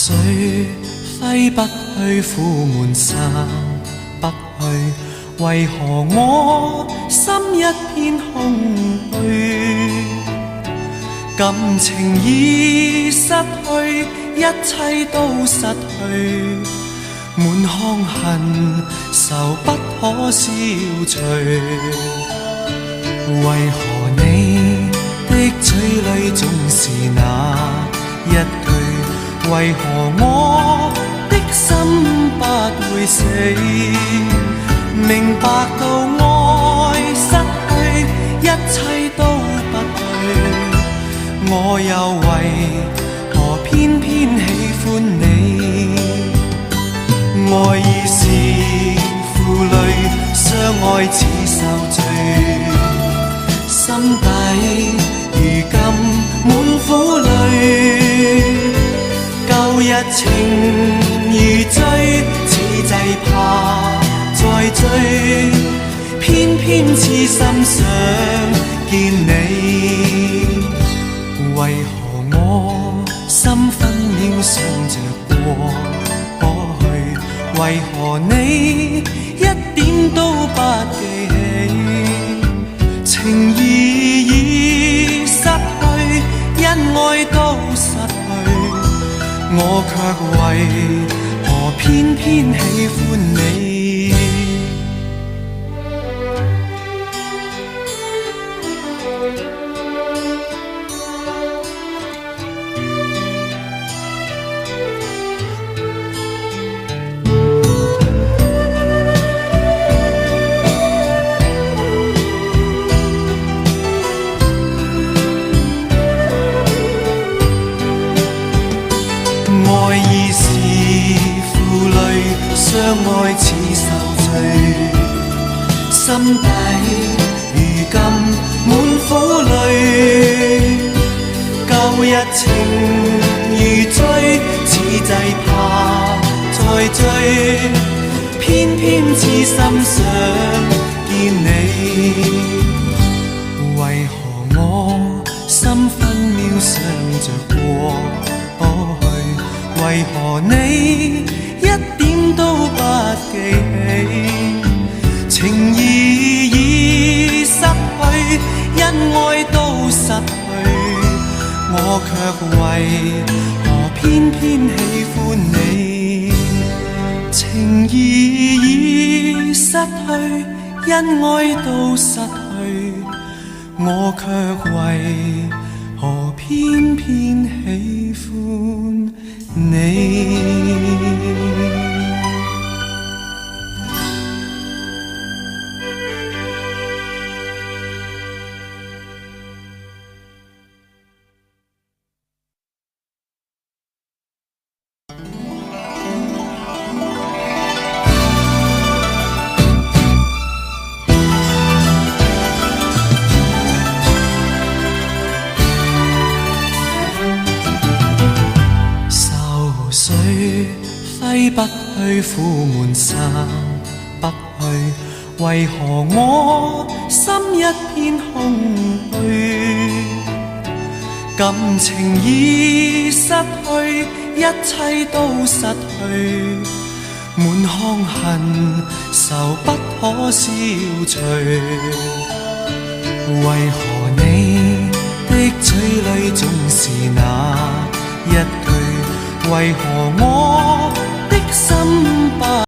水揮不去，苦悶散不去，為何我心一片空虛？感情已失去，一切都失去，滿腔恨愁不可消除。為何你的嘴裏總是那一句？為何我的心不會死？明白到愛失去，一切都不對，我又為何偏偏喜歡你？愛已是負累，相愛似受罪，心底如今滿苦淚。舊日情如醉，此際怕再追，偏偏痴心想見你。為何我心分秒想着過去？為何你一點都不記起？情義已失去，恩愛都失去，我卻為何偏偏喜歡你？愛已是負累，相愛似受罪，心底如今滿苦淚。舊日情如醉，此際怕再追，偏偏痴心想見你。為何我心分秒想着過去？為何你一點都不記起？情義已失去，恩愛都失去，我卻為何偏偏喜歡你？情義已失去，恩愛都失去，我卻為何偏偏喜歡你？揮不去，苦悶散不去，為何我心一片空虛？感情已失去，一切都失去，滿腔恨愁不可消除。為何你的嘴裏總是那一句？為何我